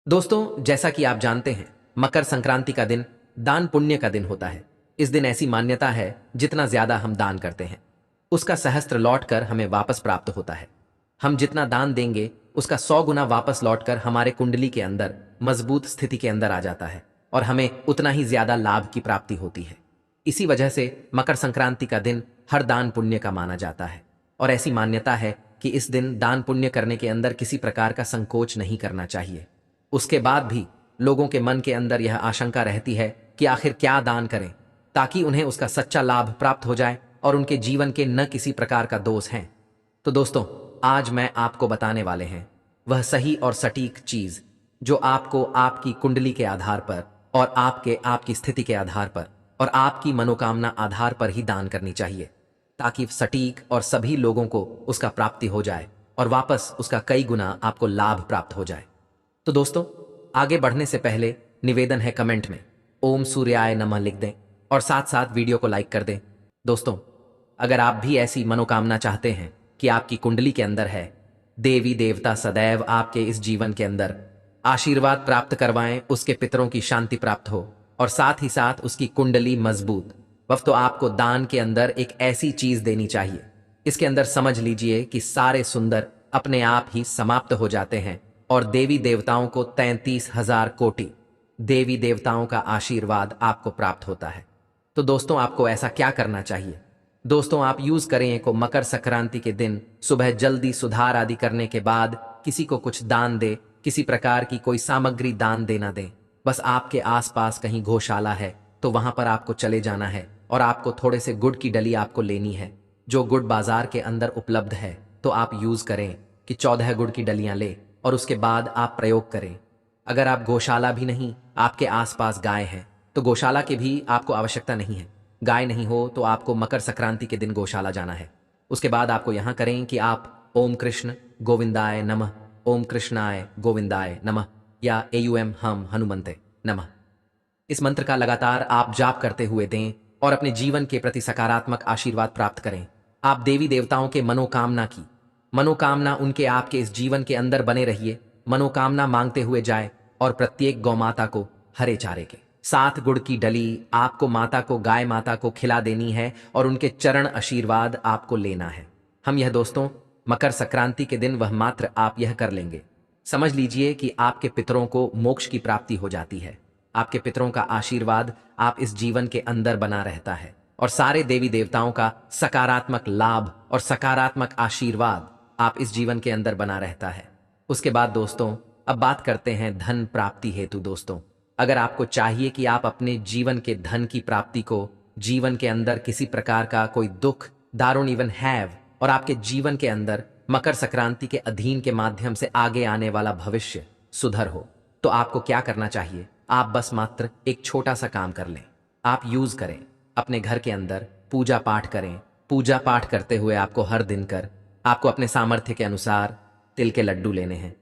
दोस्तों, जैसा कि आप जानते हैं, मकर संक्रांति का दिन दान पुण्य का दिन होता है। इस दिन ऐसी मान्यता है, जितना ज्यादा हम दान करते हैं उसका सहस्त्र लौटकर हमें वापस प्राप्त होता है। हम जितना दान देंगे उसका 100 गुना वापस लौटकर हमारे कुंडली के अंदर मजबूत स्थिति के अंदर आ जाता है और हमें उतना ही ज्यादा लाभ की प्राप्ति होती है। इसी वजह से मकर संक्रांति का दिन हर दान पुण्य का माना जाता है और ऐसी मान्यता है कि इस दिन दान पुण्य करने के अंदर किसी प्रकार का संकोच नहीं करना चाहिए। उसके बाद भी लोगों के मन के अंदर यह आशंका रहती है कि आखिर क्या दान करें ताकि उन्हें उसका सच्चा लाभ प्राप्त हो जाए और उनके जीवन के न किसी प्रकार का दोष हैं। तो दोस्तों, आज मैं आपको बताने वाले हैं वह सही और सटीक चीज जो आपको आपकी कुंडली के आधार पर और आपकी स्थिति के आधार पर और आपकी मनोकामना आधार पर ही दान करनी चाहिए, ताकि सटीक और सभी लोगों को उसका प्राप्ति हो जाए और वापस उसका कई गुना आपको लाभ प्राप्त हो जाए। तो दोस्तों, आगे बढ़ने से पहले निवेदन है, कमेंट में ओम सूर्याय नमः लिख दें और साथ साथ वीडियो को लाइक कर दें। दोस्तों, अगर आप भी ऐसी मनोकामना चाहते हैं कि आपकी कुंडली के अंदर है, देवी देवता सदैव आपके इस जीवन के अंदर आशीर्वाद प्राप्त करवाएं, उसके पितरों की शांति प्राप्त हो और साथ ही साथ उसकी कुंडली मजबूत, वह तो आपको दान के अंदर एक ऐसी चीज देनी चाहिए। इसके अंदर समझ लीजिए कि सारे सुंदर अपने आप ही समाप्त हो जाते हैं और देवी देवताओं को 33,000 कोटि देवी देवताओं का आशीर्वाद आपको प्राप्त होता है। तो दोस्तों, आपको ऐसा क्या करना चाहिए? दोस्तों, आप यूज करें को मकर संक्रांति के दिन सुबह जल्दी सुधार आदि करने के बाद किसी को कुछ दान दे, किसी प्रकार की कोई सामग्री दान देना दें। बस आपके आसपास कहीं गौशाला है तो वहां पर आपको चले जाना है और आपको थोड़े से गुड़ की डली आपको लेनी है, जो गुड़ बाजार के अंदर उपलब्ध है। तो आप यूज करें कि 14 गुड़ की डलियां ले और उसके बाद आप प्रयोग करें। अगर आप गौशाला भी नहीं, आपके आसपास गाय है, तो गौशाला के भी आपको आवश्यकता नहीं है। गाय नहीं हो तो आपको मकर संक्रांति के दिन गौशाला जाना है। उसके बाद आपको यहां करें कि आप ओम कृष्ण गोविंदाय नमः, ओम कृष्णाय गोविंदाय नमः या एयूएम हम हनुमंते नमः, इस मंत्र का लगातार आप जाप करते हुए दें और अपने जीवन के प्रति सकारात्मक आशीर्वाद प्राप्त करें। आप देवी देवताओं के मनोकामना उनके आपके इस जीवन के अंदर बने रहिए, मनोकामना मांगते हुए जाए और प्रत्येक गौ माता को हरे चारे के 7 गुड़ की डली आपको माता को, गाय माता को खिला देनी है और उनके चरण आशीर्वाद आपको लेना है। हम यह दोस्तों मकर संक्रांति के दिन वह मात्र आप यह कर लेंगे, समझ लीजिए कि आपके पितरों को मोक्ष की प्राप्ति हो जाती है। आपके पितरों का आशीर्वाद आप इस जीवन के अंदर बना रहता है और सारे देवी देवताओं का सकारात्मक लाभ और सकारात्मक आशीर्वाद आप इस जीवन के अंदर बना रहता है। उसके बाद दोस्तों, अब बात करते हैं धन प्राप्ति हेतु। दोस्तों, अगर आपको चाहिए कि आप अपने जीवन के धन की प्राप्ति को, जीवन के अंदर किसी प्रकार का कोई दुख दारुण इवन हैव और आपके जीवन के अंदर मकर संक्रांति के अधीन के माध्यम से आगे आने वाला भविष्य सुधर हो, तो आपको क्या करना चाहिए? आप बस मात्र एक छोटा सा काम कर लें। आप यूज करें अपने घर के अंदर पूजा पाठ करें। पूजा पाठ करते हुए आपको हर दिन आपको अपने सामर्थ्य के अनुसार तिल के लड्डू लेने हैं।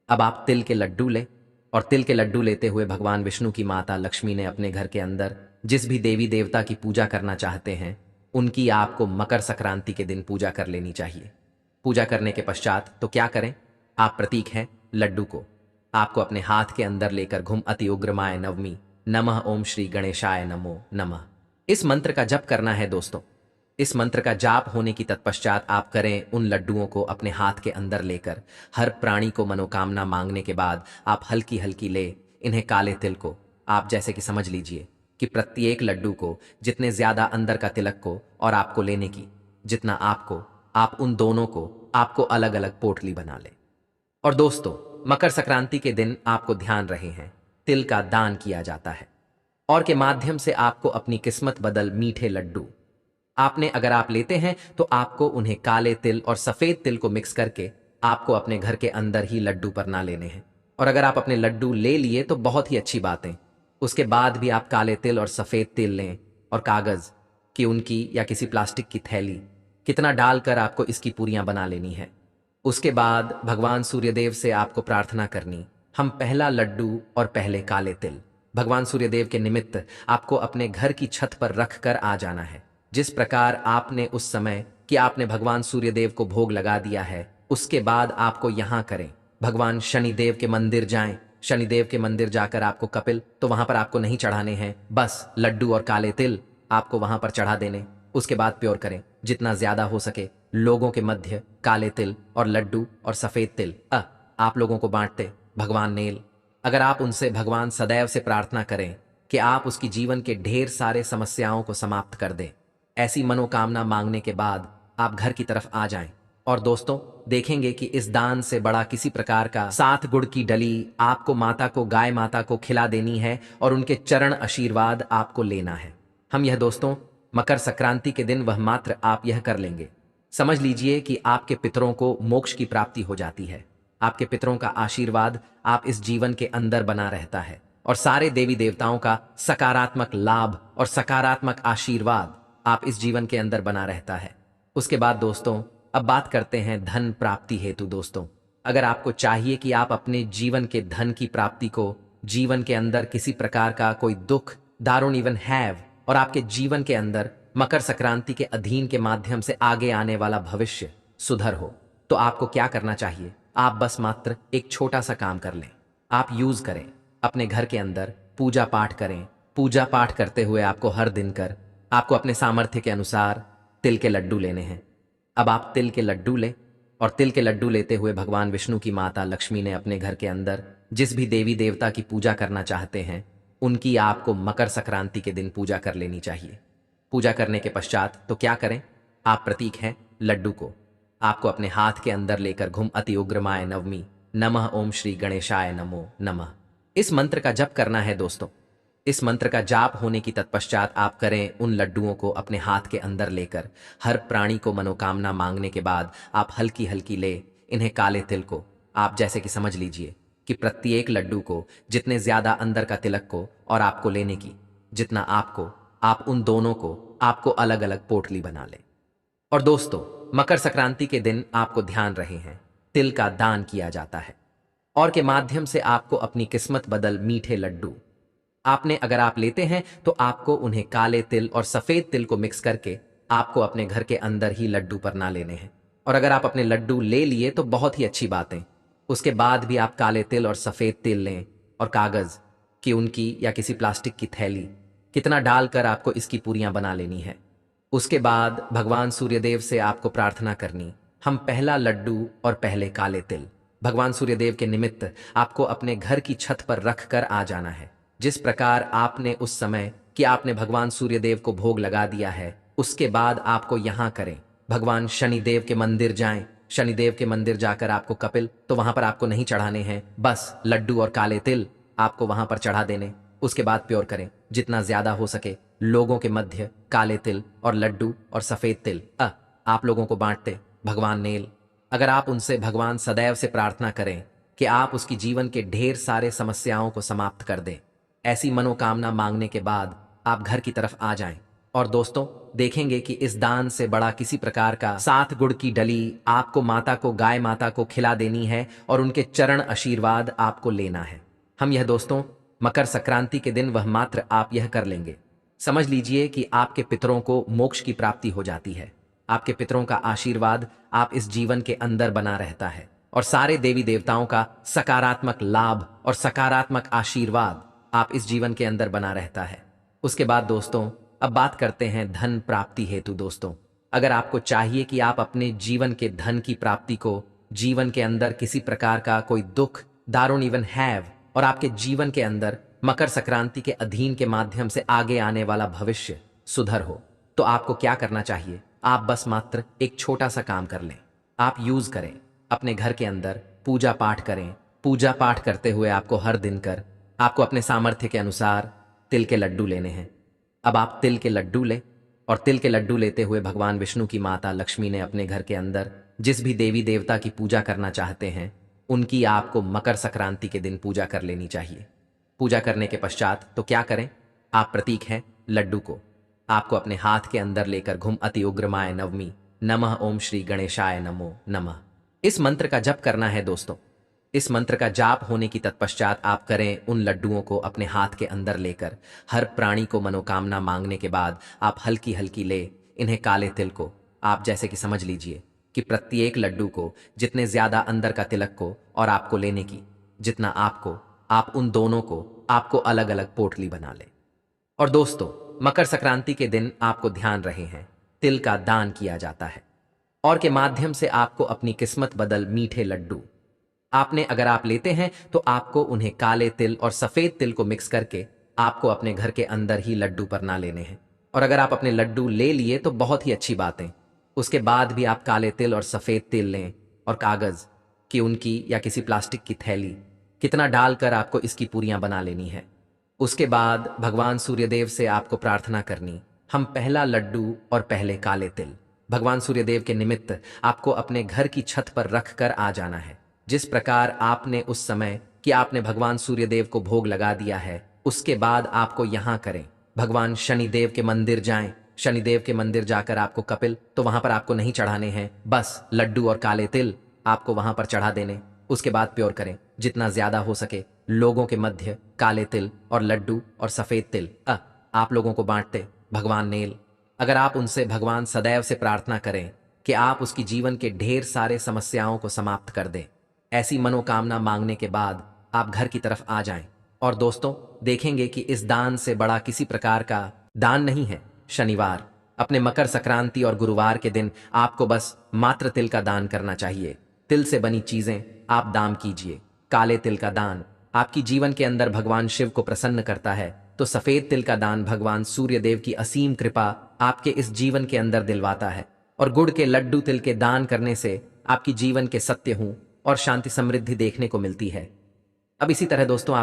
अब आप तिल के लड्डू लें और तिल के लड्डू लेते हुए भगवान विष्णु की माता लक्ष्मी ने अपने घर के अंदर जिस भी देवी देवता की पूजा करना चाहते हैं, उनकी आपको मकर संक्रांति के दिन पूजा कर लेनी चाहिए। पूजा करने के पश्चात तो क्या करें? आप प्रतीक हैं लड्डू को आपको अपने हाथ के अंदर लेकर घुम अति उग्रमाय नवमी नमः ओम श्री गणेशाय नमो नमः, इस मंत्र का जप करना है। दोस्तों, इस मंत्र का जाप होने की तत्पश्चात आप करें उन लड्डुओं को अपने हाथ के अंदर लेकर हर प्राणी को मनोकामना मांगने के बाद आप हल्की हल्की ले इन्हें काले तिल को आप जैसे कि समझ लीजिए कि प्रत्येक लड्डू को जितने ज्यादा अंदर का तिलक को और आपको लेने की जितना आपको, आप उन दोनों को आपको अलग अलग पोटली बना ले। और दोस्तों, मकर संक्रांति के दिन आपको ध्यान रहे हैं तिल का दान किया जाता है और के माध्यम से आपको अपनी किस्मत बदल मीठे लड्डू आपने अगर आप लेते हैं तो आपको उन्हें काले तिल और सफेद तिल को मिक्स करके आपको अपने घर के अंदर ही लड्डू पर ना लेने हैं। और अगर आप अपने लड्डू ले लिए तो बहुत ही अच्छी बात है। उसके बाद भी आप काले तिल और सफेद तिल लें और कागज की उनकी या किसी प्लास्टिक की थैली कितना डालकर आपको इसकी पूरियां बना लेनी है। उसके बाद भगवान सूर्यदेव से आपको प्रार्थना करनी, हम पहला लड्डू और पहले काले तिल भगवान सूर्यदेव के निमित्त आपको अपने घर की छत पर रख कर आ जाना है। जिस प्रकार आपने उस समय कि आपने भगवान सूर्यदेव को भोग लगा दिया है, उसके बाद आपको यहां करें भगवान शनिदेव के मंदिर जाएं शनिदेव के मंदिर जाकर आपको कपिल, तो वहां पर आपको नहीं चढ़ाने हैं, बस लड्डू और काले तिल आपको वहां पर चढ़ा देने। उसके बाद प्योर करें जितना ज्यादा हो सके लोगों के मध्य काले तिल और लड्डू और सफेद तिल आप लोगों को बांटते भगवान नेल। अगर आप उनसे भगवान सदैव से प्रार्थना करें कि आप उसकी जीवन के ढेर सारे समस्याओं को समाप्त कर दें। ऐसी मनोकामना मांगने के बाद आप घर की तरफ आ जाएं और दोस्तों देखेंगे कि इस दान से बड़ा किसी प्रकार का 7 गुड़ की डली आपको माता को, गाय माता को खिला देनी है और उनके चरण आशीर्वाद आपको लेना है। हम यह दोस्तों मकर संक्रांति के दिन वह मात्र आप यह कर लेंगे। समझ लीजिए कि आपके पितरों को मोक्ष की प्राप्ति हो जाती है। आपके पितरों का आशीर्वाद आप इस जीवन के अंदर बना रहता है और सारे देवी देवताओं का सकारात्मक लाभ और सकारात्मक आशीर्वाद आप इस जीवन के अंदर बना रहता है। उसके बाद दोस्तों अब बात करते हैं धन प्राप्ति हेतु। दोस्तों अगर आपको चाहिए कि आप अपने जीवन के धन की प्राप्ति को, जीवन के अंदर किसी प्रकार का कोई दुख दारुण इवन हैव और आपके जीवन के अंदर मकर संक्रांति के अधीन के माध्यम से आगे आने वाला भविष्य सुधर हो, तो आपको क्या करना चाहिए? आप बस मात्र एक छोटा सा काम कर लें। आप यूज करें अपने घर के अंदर पूजा पाठ करें। पूजा पाठ करते हुए आपको हर दिन आपको अपने सामर्थ्य के अनुसार तिल के लड्डू लेने हैं। अब आप तिल के लड्डू लें और तिल के लड्डू लेते हुए भगवान विष्णु की माता लक्ष्मी ने अपने घर के अंदर जिस भी देवी देवता की पूजा करना चाहते हैं उनकी आपको मकर संक्रांति के दिन पूजा कर लेनी चाहिए। पूजा करने के पश्चात तो क्या करें? आप प्रतीक हैं लड्डू को आपको अपने हाथ के अंदर लेकर घुम अति उग्रमाय नवमी नमः ओम श्री गणेशाय नमो नमः इस मंत्र का जप करना है। दोस्तों इस मंत्र का जाप होने की तत्पश्चात आप करें उन लड्डुओं को अपने हाथ के अंदर लेकर हर प्राणी को मनोकामना मांगने के बाद आप हल्की हल्की ले इन्हें काले तिल को आप जैसे कि समझ लीजिए कि प्रत्येक लड्डू को जितने ज्यादा अंदर का तिलक को और आपको लेने की जितना आपको, आप उन दोनों को आपको अलग अलग पोटली बना ले। और दोस्तों मकर संक्रांति के दिन आपको ध्यान रहे हैं तिल का दान किया जाता है और के माध्यम से आपको अपनी किस्मत बदल मीठे लड्डू आपने अगर आप लेते हैं तो आपको उन्हें काले तिल और सफेद तिल को मिक्स करके आपको अपने घर के अंदर ही लड्डू पर ना लेने हैं। और अगर आप अपने लड्डू ले लिए तो बहुत ही अच्छी बात है। उसके बाद भी आप काले तिल और सफेद तिल लें और कागज की उनकी या किसी प्लास्टिक की थैली कितना डालकर आपको इसकी पूरियां बना लेनी है। उसके बाद भगवान सूर्यदेव से आपको प्रार्थना करनी, हम पहला लड्डू और पहले काले तिल भगवान सूर्यदेव के निमित्त आपको अपने घर की छत पर रख कर आ जाना है। जिस प्रकार आपने उस समय कि आपने भगवान सूर्यदेव को भोग लगा दिया है, उसके बाद आपको यहां करें भगवान शनिदेव के मंदिर जाएं। शनिदेव के मंदिर जाकर आपको कपिल, तो वहां पर आपको नहीं चढ़ाने हैं, बस लड्डू और काले तिल आपको वहां पर चढ़ा देने। उसके बाद प्योर करें जितना ज्यादा हो सके लोगों के मध्य काले तिल और लड्डू और सफेद तिल आप लोगों को बांटते भगवान नेल। अगर आप उनसे भगवान सदैव से प्रार्थना करें कि आप उसकी जीवन के ढेर सारे समस्याओं को समाप्त कर दें। ऐसी मनोकामना मांगने के बाद आप घर की तरफ आ जाएं और दोस्तों देखेंगे कि इस दान से बड़ा किसी प्रकार का 7 गुड़ की डली आपको माता को, गाय माता को खिला देनी है और उनके चरण आशीर्वाद आपको लेना है। हम यह दोस्तों मकर संक्रांति के दिन वह मात्र आप यह कर लेंगे। समझ लीजिए कि आपके पितरों को मोक्ष की प्राप्ति हो जाती है। आपके पितरों का आशीर्वाद आप इस जीवन के अंदर बना रहता है और सारे देवी देवताओं का सकारात्मक लाभ और सकारात्मक आशीर्वाद आप इस जीवन के अंदर बना रहता है। उसके बाद दोस्तों अब बात करते हैं धन प्राप्ति हेतु। दोस्तों अगर आपको चाहिए कि आप अपने जीवन के धन की प्राप्ति को, जीवन के अंदर किसी प्रकार का कोई दुख दारुण इवन हैव और आपके जीवन के अंदर मकर संक्रांति के अधीन के माध्यम से आगे आने वाला भविष्य सुधर हो, तो आपको क्या करना चाहिए? आप बस मात्र एक छोटा सा काम कर लें। आप यूज करें अपने घर के अंदर पूजा पाठ करें। पूजा पाठ करते हुए आपको हर दिन आपको अपने सामर्थ्य के अनुसार तिल के लड्डू लेने हैं। अब आप तिल के लड्डू लें और तिल के लड्डू लेते हुए भगवान विष्णु की माता लक्ष्मी ने अपने घर के अंदर जिस भी देवी देवता की पूजा करना चाहते हैं उनकी आपको मकर संक्रांति के दिन पूजा कर लेनी चाहिए। पूजा करने के पश्चात तो क्या करें? आप प्रतीक हैं लड्डू को आपको अपने हाथ के अंदर लेकर घुम अति उग्रमाय नवमी नमः ओम श्री गणेशाय नमो नमः इस मंत्र का जप करना है। दोस्तों इस मंत्र का जाप होने की तत्पश्चात आप करें उन लड्डुओं को अपने हाथ के अंदर लेकर हर प्राणी को मनोकामना मांगने के बाद आप हल्की हल्की ले इन्हें काले तिल को आप जैसे कि समझ लीजिए कि प्रत्येक लड्डू को जितने ज्यादा अंदर का तिलक को और आपको लेने की जितना आपको, आप उन दोनों को आपको अलग अलग पोटली बना लें। और दोस्तों, मकर संक्रांति के दिन आपको ध्यान रहे हैं, तिल का दान किया जाता है और के माध्यम से आपको अपनी किस्मत बदल मीठे लड्डू आपने अगर आप लेते हैं तो आपको उन्हें काले तिल और सफेद तिल को मिक्स करके आपको अपने घर के अंदर ही लड्डू पर ना लेने हैं। और अगर आप अपने लड्डू ले लिए तो बहुत ही अच्छी बात है। उसके बाद भी आप काले तिल और सफेद तिल लें और कागज की उनकी या किसी प्लास्टिक की थैली कितना डालकर आपको इसकी पूरियां बना लेनी है। उसके बाद भगवान सूर्यदेव से आपको प्रार्थना करनी, हम पहला लड्डू और पहले काले तिल भगवान सूर्यदेव के निमित्त आपको अपने घर की छत पर रख कर आ जाना है। जिस प्रकार आपने उस समय कि आपने भगवान सूर्यदेव को भोग लगा दिया है, उसके बाद आपको यहां करें, भगवान शनिदेव के मंदिर जाएं। शनिदेव के मंदिर जाकर आपको कपिल तो वहां पर आपको नहीं चढ़ाने हैं, बस लड्डू और काले तिल आपको वहां पर चढ़ा देने। उसके बाद प्योर करें, जितना ज्यादा हो सके लोगों के मध्य काले तिल और लड्डू और सफेद तिल आप लोगों को बांटते भगवान नेल। अगर आप उनसे भगवान सदैव से प्रार्थना करें कि आप उसकी जीवन के ढेर सारे समस्याओं को समाप्त कर दें। ऐसी मनोकामना मांगने के बाद आप घर की तरफ आ जाएं। और दोस्तों, देखेंगे कि इस दान से बड़ा किसी प्रकार का दान नहीं है। शनिवार, अपने मकर संक्रांति और गुरुवार के दिन आपको बस मात्र तिल का दान करना चाहिए। तिल से बनी चीजें आप दान कीजिए। काले तिल का दान आपकी जीवन के अंदर भगवान शिव को प्रसन्न करता है, तो सफेद तिल का दान भगवान सूर्यदेव की असीम कृपा आपके इस जीवन के अंदर दिलवाता है। और गुड़ के लड्डू तिल के दान करने से आपकी जीवन के सत्य हूं और शांति समृद्धि देखने को मिलती है। अब इसी तरह दोस्तों,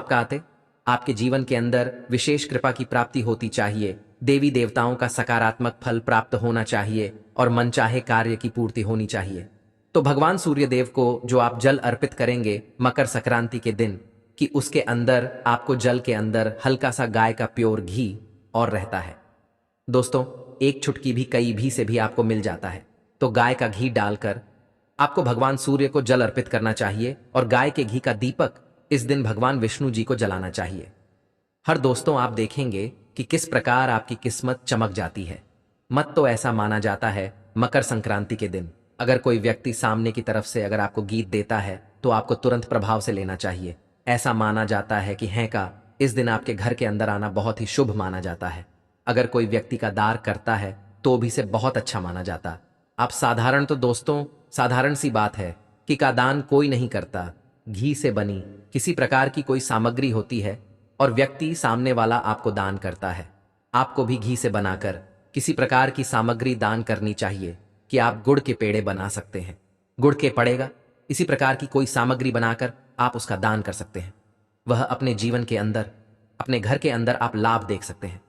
आपके जीवन के अंदर विशेष कृपा की प्राप्ति होती चाहिए, देवी देवताओं का सकारात्मक फल प्राप्त होना चाहिए और मनचाहे कार्य की पूर्ति होनी चाहिए। तो भगवान सूर्यदेव को जो आप जल अर्पित करेंगे मकर संक्रांति के दिन, कि उसके अंदर आपको जल के अंदर हल्का सा गाय का प्योर घी और रहता है। दोस्तों, एक चुटकी भी कई भी से भी आपको मिल जाता है, तो गाय का घी डालकर आपको भगवान सूर्य को जल अर्पित करना चाहिए और गाय के घी का दीपक इस दिन भगवान विष्णु जी को जलाना चाहिए। हर दोस्तों, आप देखेंगे कि किस प्रकार आपकी किस्मत चमक जाती है। मत तो ऐसा माना जाता है मकर संक्रांति के दिन अगर कोई व्यक्ति सामने की तरफ से अगर आपको गीत देता है तो आपको तुरंत प्रभाव से लेना चाहिए। ऐसा माना जाता है कि हैं का इस दिन आपके घर के अंदर आना बहुत ही शुभ माना जाता है। अगर कोई व्यक्ति का दान करता है तो भी से बहुत अच्छा माना जाता। आप साधारण तो दोस्तों साधारण सी बात है कि का दान कोई नहीं करता। घी से बनी किसी प्रकार की कोई सामग्री होती है और व्यक्ति सामने वाला आपको दान करता है। आपको भी घी से बनाकर किसी प्रकार की सामग्री दान करनी चाहिए कि आप गुड़ के पेड़े बना सकते हैं। गुड़ के पड़ेगा इसी प्रकार की कोई सामग्री बनाकर आप उसका दान कर सकते हैं। वह अपने जीवन के अंदर अपने घर के अंदर आप लाभ देख सकते हैं।